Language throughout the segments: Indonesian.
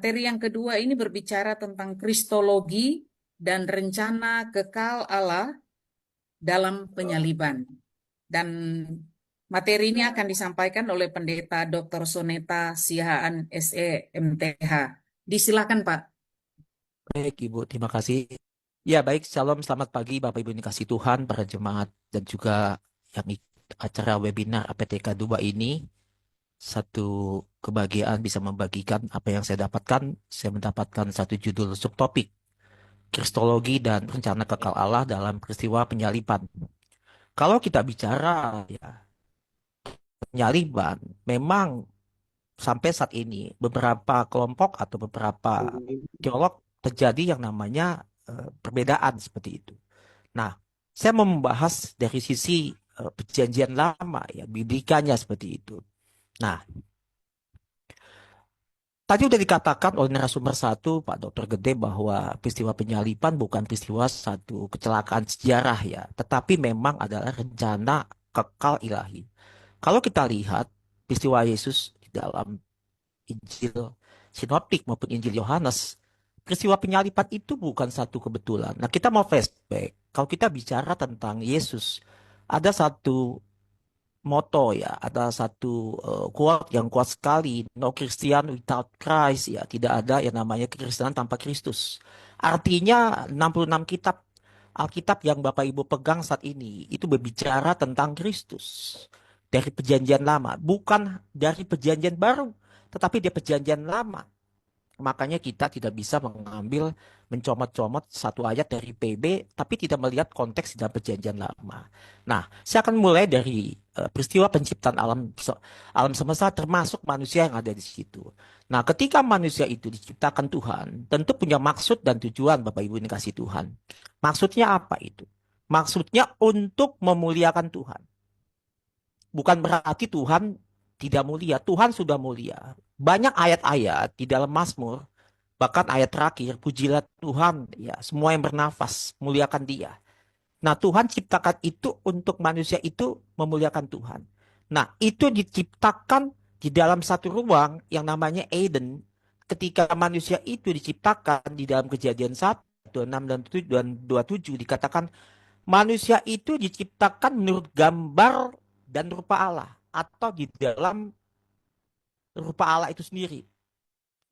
materi yang kedua ini berbicara tentang kristologi dan rencana kekal Allah dalam penyaliban. Dan materi ini akan disampaikan oleh Pendeta Dr. Soneta Sihaan SE MTH. Disilakan, Pak. Baik, Ibu, terima kasih. Ya, baik, shalom, selamat pagi Bapak Ibu yang dikasih Tuhan, para jemaat, dan juga yang ikut acara webinar APTK 2 ini. Satu kebahagiaan bisa membagikan apa yang saya dapatkan. Saya mendapatkan satu judul subtopik, Kristologi dan Rencana Kekal Allah dalam Peristiwa Penyaliban. Kalau kita bicara ya, penyaliban, memang sampai saat ini beberapa kelompok atau beberapa teolog terjadi yang namanya perbedaan seperti itu. Nah, saya mau membahas dari sisi perjanjian lama ya, biblikanya seperti itu. Nah, tadi sudah dikatakan oleh narasumber satu, Pak Dr. Gede, bahwa peristiwa penyaliban bukan peristiwa satu kecelakaan sejarah ya, tetapi memang adalah rencana kekal ilahi. Kalau kita lihat peristiwa Yesus di dalam Injil Sinoptik maupun Injil Yohanes, peristiwa penyaliban itu bukan satu kebetulan. Nah, kita mau flashback. Kalau kita bicara tentang Yesus, ada satu moto ya, ada satu quote yang kuat sekali, no Christian without Christ ya, tidak ada yang namanya kekristenan tanpa Kristus. Artinya 66 kitab Alkitab yang Bapak Ibu pegang saat ini itu berbicara tentang Kristus dari perjanjian lama, bukan dari perjanjian baru, tetapi dari perjanjian lama. Makanya kita tidak bisa mengambil mencomot-comot satu ayat dari PB tapi tidak melihat konteks di dalam perjanjian lama. Nah, saya akan mulai dari peristiwa penciptaan alam semesta termasuk manusia yang ada di situ. Nah, ketika manusia itu diciptakan Tuhan, tentu punya maksud dan tujuan Bapak Ibu yang dikasih Tuhan. Maksudnya apa itu? Maksudnya untuk memuliakan Tuhan. Bukan berarti Tuhan tidak mulia. Tuhan sudah mulia. Banyak ayat-ayat di dalam Mazmur, bahkan ayat terakhir, pujilah Tuhan, ya semua yang bernafas, muliakan Dia. Nah, Tuhan ciptakan itu untuk manusia itu memuliakan Tuhan. Nah, itu diciptakan di dalam satu ruang yang namanya Eden. Ketika manusia itu diciptakan di dalam Kejadian 1, 26 dan 27 dikatakan manusia itu diciptakan menurut gambar dan rupa Allah atau di dalam rupa Allah itu sendiri.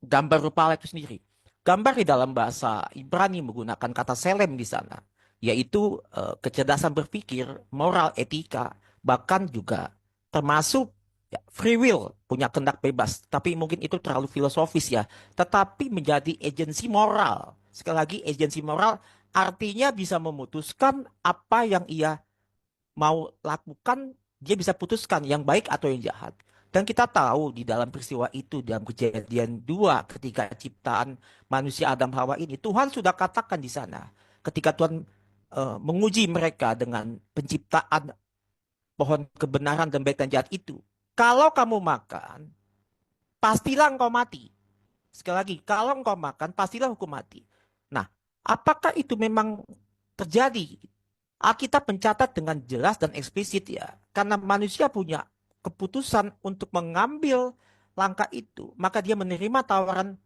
Gambar rupa Allah itu sendiri. Gambar di dalam bahasa Ibrani menggunakan kata selem di sana, yaitu kecerdasan berpikir, moral, etika, bahkan juga termasuk ya, free will, punya kehendak bebas. Tapi mungkin itu terlalu filosofis ya. Tetapi menjadi agensi moral. Sekali lagi, agensi moral artinya bisa memutuskan apa yang ia mau lakukan, dia bisa putuskan yang baik atau yang jahat. Dan kita tahu di dalam peristiwa itu, dalam Kejadian 2 ketika ciptaan manusia Adam Hawa ini, Tuhan sudah katakan di sana. Ketika Tuhan menguji mereka dengan penciptaan pohon kebenaran dan baik dan jahat itu. Kalau kamu makan, pastilah engkau mati. Sekali lagi, kalau engkau makan, pastilah hukum mati. Nah, apakah itu memang terjadi? Alkitab mencatat dengan jelas dan eksplisit ya. Karena manusia punya keputusan untuk mengambil langkah itu, maka dia menerima tawaran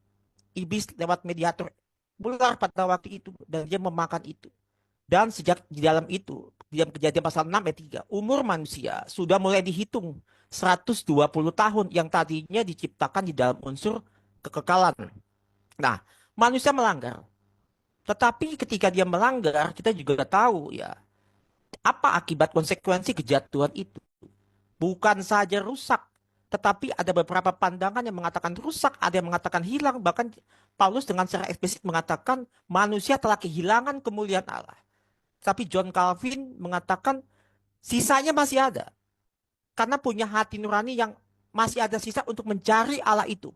iblis lewat mediator ular pada waktu itu dan dia memakan itu. Dan sejak di dalam itu, di dalam Kejadian pasal 6 ayat 3, umur manusia sudah mulai dihitung 120 tahun yang tadinya diciptakan di dalam unsur kekekalan. Nah, manusia melanggar. Tetapi ketika dia melanggar, kita juga tahu ya, apa akibat konsekuensi kejatuhan itu? Bukan saja rusak, tetapi ada beberapa pandangan yang mengatakan rusak, ada yang mengatakan hilang. Bahkan Paulus dengan secara eksplisit mengatakan manusia telah kehilangan kemuliaan Allah. Tapi John Calvin mengatakan sisanya masih ada. Karena punya hati nurani yang masih ada sisa untuk mencari Allah itu.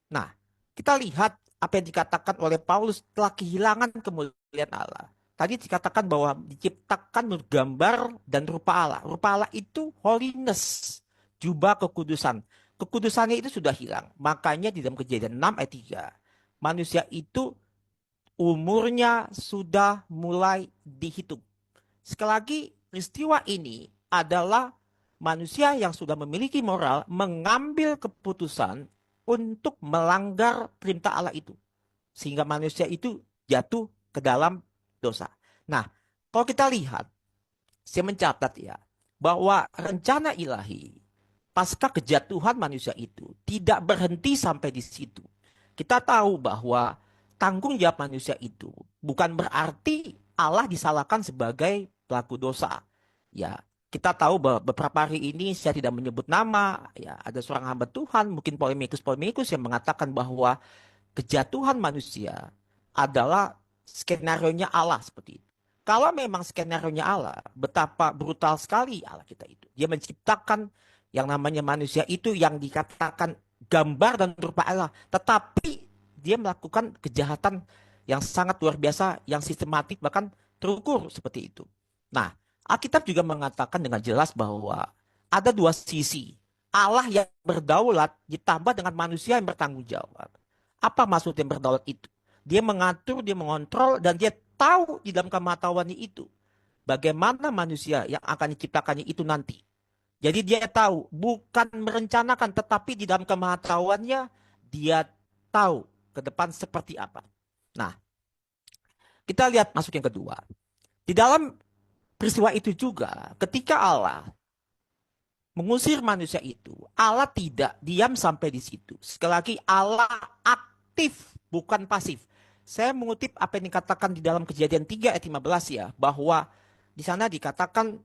Nah, kita lihat apa yang dikatakan oleh Paulus telah kehilangan kemuliaan Allah. Tadi dikatakan bahwa diciptakan menurut gambar dan rupa Allah. Rupa Allah itu holiness, jubah kekudusan. Kekudusannya itu sudah hilang. Makanya di dalam Kejadian 6 ayat 3, manusia itu umurnya sudah mulai dihitung. Sekali lagi, peristiwa ini adalah manusia yang sudah memiliki moral mengambil keputusan untuk melanggar perintah Allah itu. Sehingga manusia itu jatuh ke dalam dosa. Nah, kalau kita lihat, saya mencatat ya, bahwa rencana ilahi pasca kejatuhan manusia itu tidak berhenti sampai di situ. Kita tahu bahwa tanggung jawab manusia itu bukan berarti Allah disalahkan sebagai pelaku dosa. Ya, kita tahu bahwa beberapa hari ini saya tidak menyebut nama, ya, ada seorang hamba Tuhan, mungkin polemikus-polemikus yang mengatakan bahwa kejatuhan manusia adalah skenario-nya Allah seperti itu. Kalau memang skenario-nya Allah, betapa brutal sekali Allah kita itu. Dia menciptakan yang namanya manusia itu yang dikatakan gambar dan rupa Allah. Tetapi dia melakukan kejahatan yang sangat luar biasa, yang sistematik, bahkan terukur seperti itu. Nah, Alkitab juga mengatakan dengan jelas bahwa ada dua sisi. Allah yang berdaulat ditambah dengan manusia yang bertanggung jawab. Apa maksudnya berdaulat itu? Dia mengatur, dia mengontrol, dan dia tahu di dalam kematahuannya itu bagaimana manusia yang akan diciptakannya itu nanti. Jadi dia tahu, bukan merencanakan, tetapi di dalam kematahuannya dia tahu ke depan seperti apa. Nah, kita lihat masuk yang kedua. Di dalam peristiwa itu juga, ketika Allah mengusir manusia itu, Allah tidak diam sampai di situ. Sekali lagi, Allah aktif, bukan pasif. Saya mengutip apa yang dikatakan di dalam Kejadian 3 ayat 15 ya, bahwa di sana dikatakan,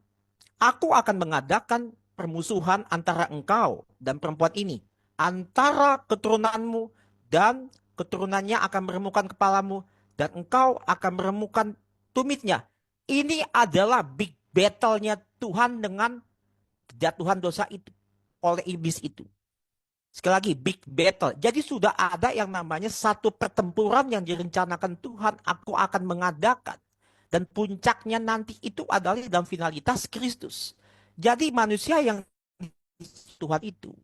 aku akan mengadakan permusuhan antara engkau dan perempuan ini, antara keturunanmu dan keturunannya akan meremukan kepalamu, dan engkau akan meremukan tumitnya. Ini adalah big battle-nya Tuhan dengan kejatuhan dosa itu oleh iblis itu. Sekali lagi, big battle. Jadi sudah ada yang namanya satu pertempuran yang direncanakan Tuhan, aku akan mengadakan. Dan puncaknya nanti itu adalah dalam finalitas Kristus. Jadi manusia yang Tuhan itu,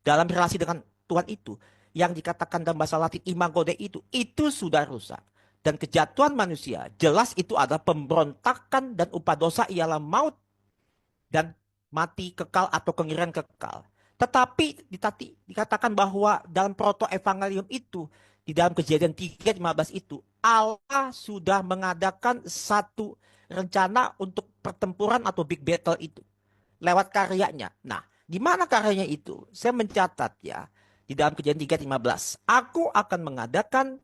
dalam relasi dengan Tuhan itu, yang dikatakan dalam bahasa Latin imago Dei itu sudah rusak. Dan kejatuhan manusia, jelas itu adalah pemberontakan dan upah dosa ialah maut dan mati kekal atau kengerian kekal. Tetapi dikatakan bahwa dalam proto-evangelium itu, di dalam Kejadian 3:15 itu, Allah sudah mengadakan satu rencana untuk pertempuran atau big battle itu. Lewat karyanya. Nah, di mana karyanya itu? Saya mencatat ya, di dalam Kejadian 3:15. Aku akan mengadakan,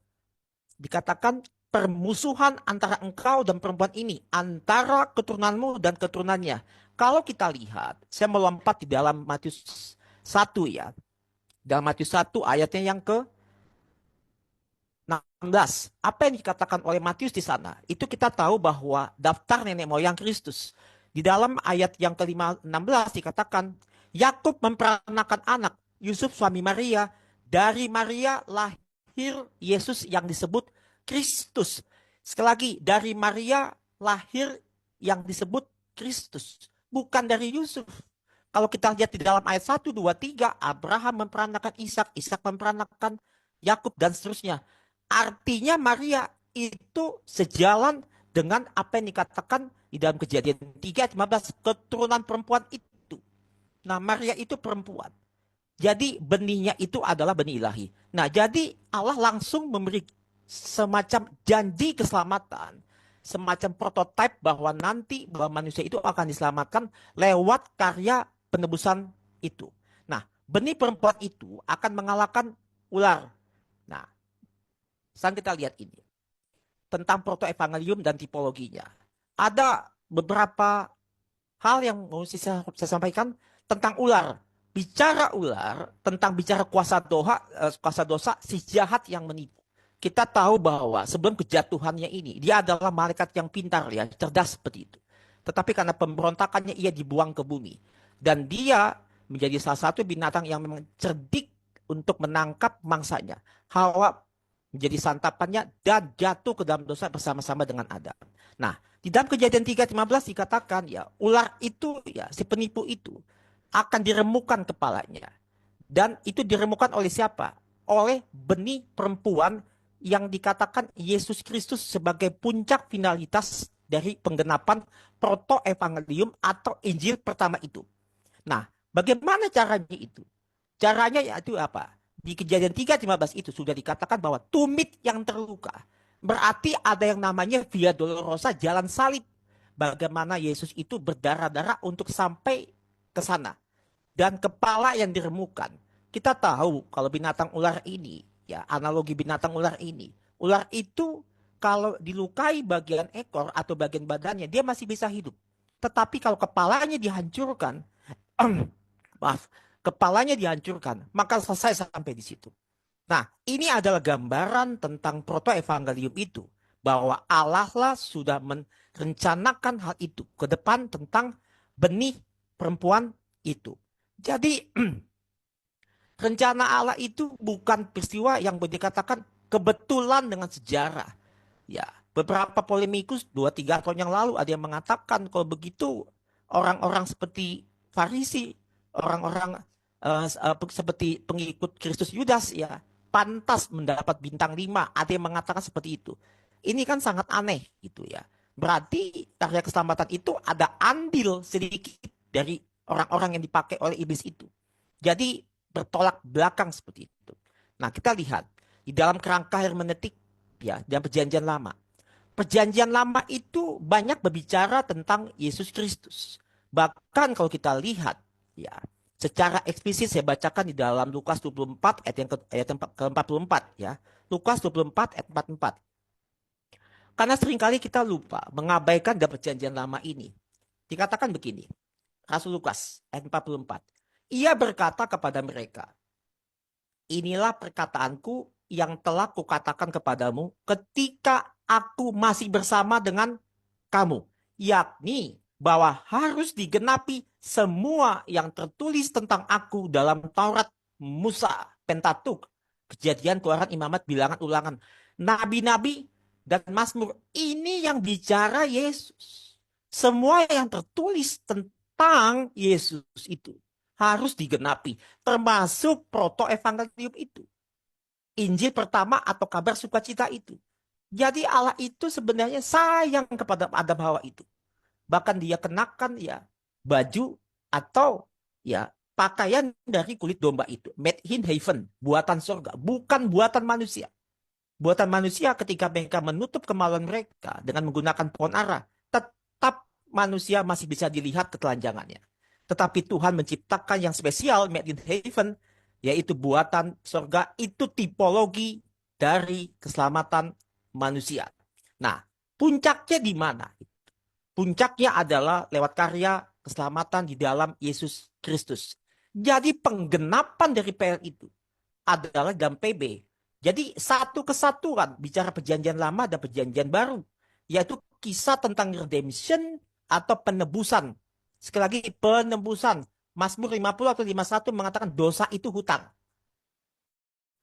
dikatakan, permusuhan antara engkau dan perempuan ini, antara keturunanmu dan keturunannya. Kalau kita lihat, saya melompat di dalam Matius 1 ya. Dalam Matius 1 ayatnya yang ke 16. Apa yang dikatakan oleh Matius di sana? Itu kita tahu bahwa daftar nenek moyang Kristus. Di dalam ayat yang ke-16 dikatakan, Yakub memperanakan anak, Yusuf suami Maria, dari Maria lahir Yesus yang disebut Kristus. Sekali lagi, dari Maria lahir yang disebut Kristus. Bukan dari Yusuf. Kalau kita lihat di dalam ayat 1, 2, 3, Abraham memperanakan Ishak, Ishak memperanakan Yakub, dan seterusnya. Artinya Maria itu sejalan dengan apa yang dikatakan di dalam Kejadian 3:15, keturunan perempuan itu. Nah, Maria itu perempuan. Jadi benihnya itu adalah benih ilahi. Nah, jadi Allah langsung memberi semacam janji keselamatan, semacam prototipe bahwa nanti bahwa manusia itu akan diselamatkan lewat karya penebusan itu. Nah, benih perempuan itu akan mengalahkan ular. Nah, sekarang kita lihat ini tentang proto-evangelium dan tipologinya. Ada beberapa hal yang mau saya sampaikan tentang ular. Bicara ular, tentang bicara kuasa dosa, si jahat yang menipu. Kita tahu bahwa sebelum kejatuhannya ini, dia adalah malaikat yang pintar, ya, cerdas seperti itu. Tetapi karena pemberontakannya, ia dibuang ke bumi. Dan dia menjadi salah satu binatang yang memang cerdik untuk menangkap mangsanya. Hawa menjadi santapannya dan jatuh ke dalam dosa bersama-sama dengan Adam. Nah, di dalam Kejadian 3:15 dikatakan ya, ular itu ya, si penipu itu akan diremukan kepalanya. Dan itu diremukan oleh siapa? Oleh benih perempuan yang dikatakan Yesus Kristus sebagai puncak finalitas dari penggenapan proto-evangelium atau Injil pertama itu. Nah, bagaimana caranya itu? Caranya yaitu apa? Di Kejadian 3:15 itu sudah dikatakan bahwa tumit yang terluka. Berarti ada yang namanya Via Dolorosa, jalan salib. Bagaimana Yesus itu berdarah-darah untuk sampai ke sana. Dan kepala yang diremukan. Kita tahu kalau binatang ular ini, ya analogi binatang ular ini. Ular itu kalau dilukai bagian ekor atau bagian badannya, dia masih bisa hidup. Tetapi kalau kepalanya dihancurkan, maaf, kepalanya dihancurkan, maka selesai sampai di situ. Nah, ini adalah gambaran tentang proto-evangelium itu. Bahwa Allah lah sudah merencanakan hal itu ke depan tentang benih perempuan itu. Jadi, rencana Allah itu bukan peristiwa yang boleh dikatakan kebetulan dengan sejarah. Ya, beberapa polemikus 2-3 tahun yang lalu ada yang mengatakan kalau begitu orang-orang seperti Farisi, orang-orang seperti pengikut Kristus Yudas ya, pantas mendapat bintang 5. Ada yang mengatakan seperti itu. Ini kan sangat aneh gitu ya. Berarti karya keselamatan itu ada andil sedikit dari orang-orang yang dipakai oleh iblis itu. Jadi bertolak belakang seperti itu. Nah, kita lihat di dalam kerangka hermeneutik ya, dalam perjanjian lama. Perjanjian lama itu banyak berbicara tentang Yesus Kristus. Bahkan kalau kita lihat ya, secara eksplisit saya bacakan di dalam Lukas 24 ayat yang ke-44 ya. Lukas 24 ayat 44. Karena seringkali kita lupa mengabaikan dalam perjanjian lama ini. Dikatakan begini. Rasul Lukas ayat 44. Ia berkata kepada mereka, inilah perkataanku yang telah kukatakan kepadamu ketika aku masih bersama dengan kamu. Yakni bahwa harus digenapi semua yang tertulis tentang aku dalam Taurat, Musa, Pentatuk, Kejadian, Keluaran, Imamat, Bilangan, Ulangan, Nabi-Nabi, dan Mazmur. Ini yang bicara Yesus. Semua yang tertulis tentang Yesus itu harus digenapi. Termasuk proto-evangelium itu. Injil pertama atau kabar sukacita itu. Jadi Allah itu sebenarnya sayang kepada Adam Hawa itu. Bahkan dia kenakan ya baju atau ya pakaian dari kulit domba itu. Made in heaven, buatan surga, bukan buatan manusia. Buatan manusia ketika mereka menutup kemaluan mereka dengan menggunakan pohon ara, tetap manusia masih bisa dilihat ketelanjangannya. Tetapi Tuhan menciptakan yang spesial, made in heaven, yaitu buatan surga, itu tipologi dari keselamatan manusia. Nah, puncaknya di mana? Puncaknya adalah lewat karya keselamatan di dalam Yesus Kristus. Jadi penggenapan dari PL itu adalah dalam PB. Jadi satu kesatuan bicara perjanjian lama dan perjanjian baru. Yaitu kisah tentang redemption atau penebusan. Sekali lagi penebusan. Mazmur 50 atau 51 mengatakan dosa itu hutang.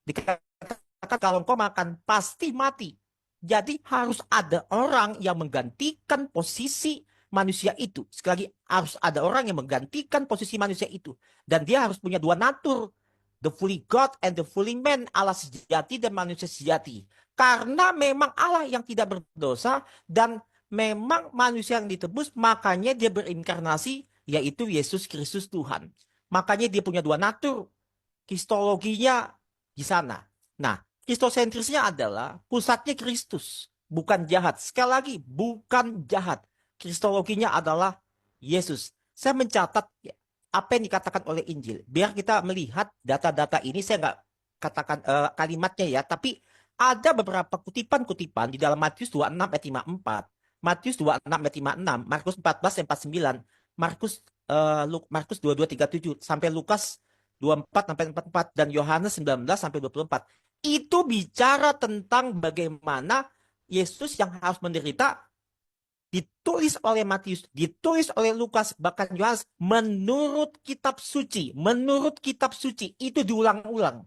Dikatakan kalau engkau makan pasti mati. Jadi harus ada orang yang menggantikan posisi manusia itu. Sekali lagi harus ada orang yang menggantikan posisi manusia itu. Dan dia harus punya dua natur. The fully God and the fully man. Allah sejati dan manusia sejati. Karena memang Allah yang tidak berdosa dan memang manusia yang ditebus, makanya dia berinkarnasi, yaitu Yesus Kristus Tuhan. Makanya dia punya dua natur. Kristologinya di sana. Nah, kristosentrisnya adalah pusatnya Kristus, bukan jahat. Sekali lagi, bukan jahat. Kristologinya adalah Yesus. Saya mencatat ya, apa yang dikatakan oleh Injil. Biar kita melihat data-data ini, saya nggak katakan kalimatnya ya, tapi ada beberapa kutipan-kutipan di dalam Matius 26 ayat 54, Matius 26 ayat 56, Markus 14 ayat 49, Markus 22 37 sampai Lukas 24 sampai 44 dan Yohanes 19 sampai 24. Itu bicara tentang bagaimana Yesus yang harus menderita ditulis oleh Matius, ditulis oleh Lukas, bahkan Yohanes menurut kitab suci. Menurut kitab suci itu diulang-ulang.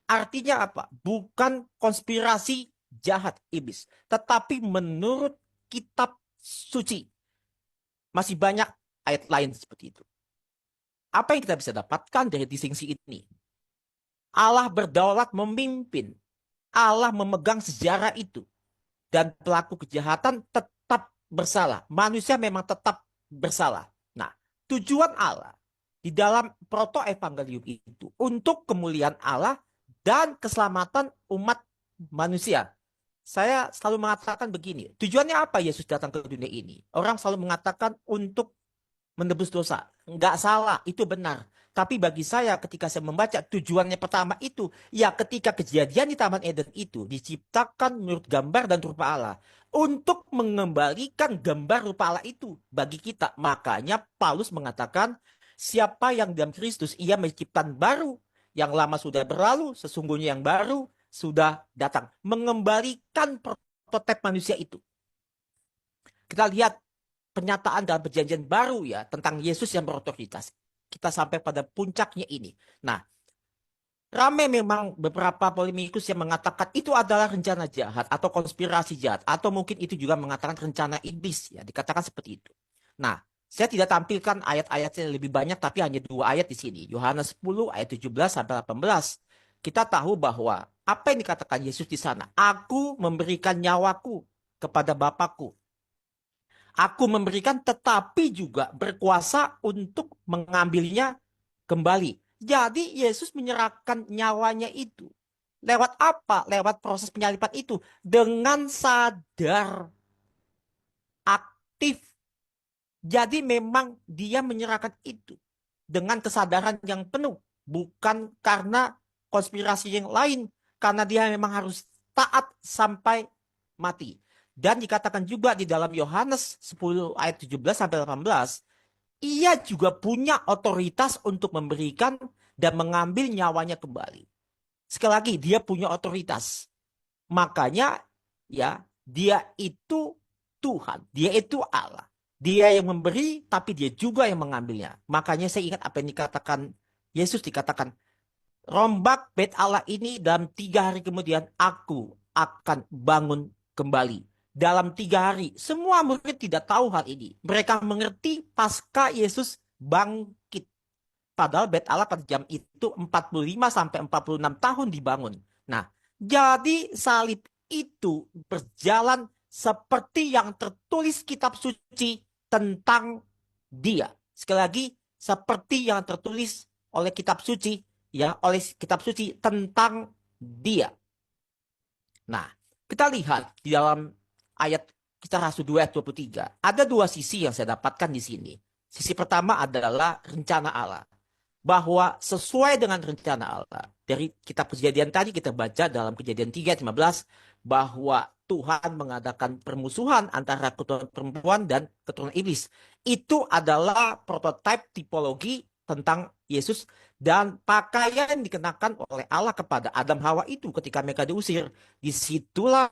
Artinya apa? Bukan konspirasi jahat iblis, tetapi menurut kitab suci. Masih banyak ayat lain seperti itu. Apa yang kita bisa dapatkan dari distingsi ini? Allah berdaulat memimpin. Allah memegang sejarah itu. Dan pelaku kejahatan tetap bersalah. Manusia memang tetap bersalah. Nah, tujuan Allah di dalam proto-evangelium itu untuk kemuliaan Allah dan keselamatan umat manusia. Saya selalu mengatakan begini, tujuannya apa Yesus datang ke dunia ini? Orang selalu mengatakan untuk menebus dosa. Nggak salah, itu benar. Tapi bagi saya ketika saya membaca tujuannya pertama itu, ya ketika kejadian di Taman Eden itu diciptakan menurut gambar dan rupa Allah. Untuk mengembalikan gambar rupa Allah itu bagi kita. Makanya Paulus mengatakan, siapa yang dalam Kristus, ia menciptakan baru. Yang lama sudah berlalu, sesungguhnya yang baru sudah datang. Mengembalikan prototipe manusia itu. Kita lihat pernyataan dalam perjanjian baru ya tentang Yesus yang berotoritas. Kita sampai pada puncaknya ini. Nah, ramai memang beberapa polemikus yang mengatakan itu adalah rencana jahat atau konspirasi jahat. Atau mungkin itu juga mengatakan rencana iblis ya. Dikatakan seperti itu. Nah, saya tidak tampilkan ayat-ayatnya lebih banyak tapi hanya 2 ayat di sini. Yohanes 10 ayat 17 sampai 18. Kita tahu bahwa apa yang dikatakan Yesus di sana. Aku memberikan nyawaku kepada Bapakku. Aku memberikan tetapi juga berkuasa untuk mengambilnya kembali. Jadi Yesus menyerahkan nyawanya itu. Lewat apa? Lewat proses penyaliban itu. Dengan sadar, aktif. Jadi memang dia menyerahkan itu. Dengan kesadaran yang penuh. Bukan karena konspirasi yang lain. Karena dia memang harus taat sampai mati. Dan dikatakan juga di dalam Yohanes 10 ayat 17 sampai 18, ia juga punya otoritas untuk memberikan dan mengambil nyawanya kembali. Sekali lagi, dia punya otoritas. Makanya ya, dia itu Tuhan, dia itu Allah. Dia yang memberi, tapi dia juga yang mengambilnya. Makanya saya ingat apa yang dikatakan Yesus, dikatakan, rombak bait Allah ini dalam 3 hari kemudian aku akan bangun kembali. Dalam 3 hari, semua murid tidak tahu hal ini. Mereka mengerti pasca Yesus bangkit. Padahal bait Allah pada jam itu 45 sampai 46 tahun dibangun. Nah, jadi salib itu berjalan seperti yang tertulis kitab suci tentang dia. Sekali lagi, seperti yang tertulis oleh kitab suci, ya, oleh kitab suci tentang dia. Nah, kita lihat di dalam ayat Kisah Rasul 2 ayat 23. Ada 2 sisi yang saya dapatkan di sini. Sisi pertama adalah rencana Allah. Bahwa sesuai dengan rencana Allah. Dari kitab Kejadian tadi kita baca dalam Kejadian 3 ayat 15. Bahwa Tuhan mengadakan permusuhan antara keturunan perempuan dan keturunan iblis. Itu adalah prototipe tipologi tentang Yesus dan pakaian yang dikenakan oleh Allah kepada Adam Hawa itu ketika mereka diusir. Disitulah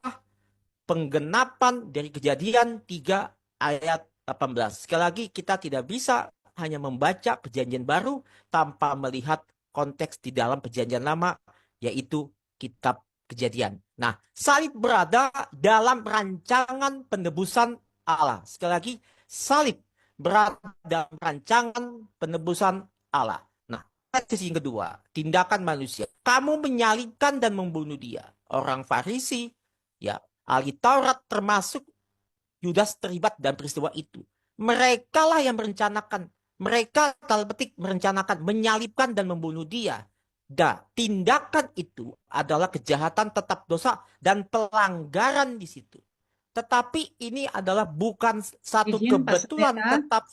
penggenapan dari Kejadian 3 ayat 18. Sekali lagi kita tidak bisa hanya membaca perjanjian baru tanpa melihat konteks di dalam perjanjian lama, yaitu kitab Kejadian. Nah, salib berada dalam rancangan penebusan Allah. Sekali lagi, salib berada dalam rancangan penebusan Allah. Nah, sisi yang kedua, tindakan manusia. Kamu menyalibkan dan membunuh dia. Orang Farisi, ya, ahli Taurat termasuk Yudas terlibat dalam peristiwa itu. Mereka lah yang merencanakan. Mereka tanda petik merencanakan, menyalibkan dan membunuh dia. Dan tindakan itu adalah kejahatan tetap dosa dan pelanggaran di situ. Tetapi ini adalah bukan satu Izin Pak kebetulan Pendeta, tetap.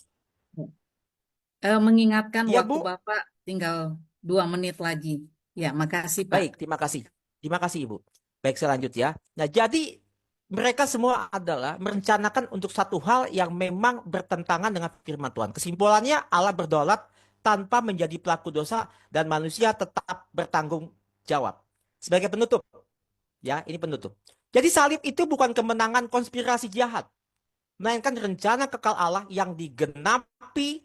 mengingatkan Ya waktu Bu, Bapak tinggal 2 menit lagi. Ya, makasih Pak. baik, terima kasih. Terima kasih Ibu. Baik, saya lanjut ya. Nah, jadi mereka semua adalah merencanakan untuk satu hal yang memang bertentangan dengan firman Tuhan. Kesimpulannya Allah berdaulat tanpa menjadi pelaku dosa dan manusia tetap bertanggung jawab. Sebagai penutup, ya ini penutup. Jadi salib itu bukan kemenangan konspirasi jahat, melainkan rencana kekal Allah yang digenapi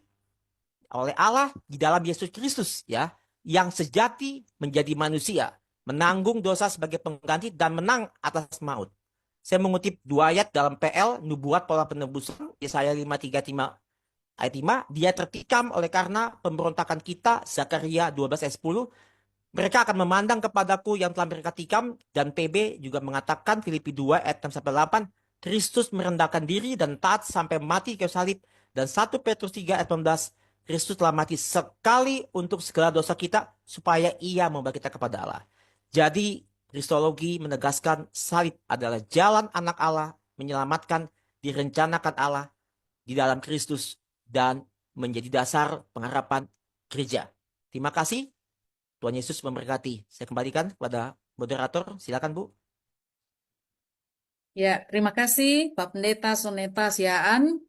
oleh Allah di dalam Yesus Kristus, ya, yang sejati menjadi manusia, menanggung dosa sebagai pengganti dan menang atas maut. Saya mengutip 2 ayat dalam PL, Nubuat Pola Penebusan, Yesaya 5:3 ayat 5, dia tertikam oleh karena pemberontakan kita, Zakaria 12 ayat 10, mereka akan memandang kepadaku yang telah mereka tikam, dan PB juga mengatakan, Filipi 2 ayat 6-8, Kristus merendahkan diri dan taat sampai mati ke salib, dan 1 Petrus 3 ayat 18, Kristus telah mati sekali untuk segala dosa kita, supaya ia membawa kita kepada Allah. Jadi, Kristologi menegaskan salib adalah jalan anak Allah menyelamatkan, direncanakan Allah di dalam Kristus dan menjadi dasar pengharapan gereja. Terima kasih. Tuhan Yesus memberkati. Saya kembalikan kepada moderator. Silakan, Bu. Ya, terima kasih Pak Pendeta Soneta Siaan.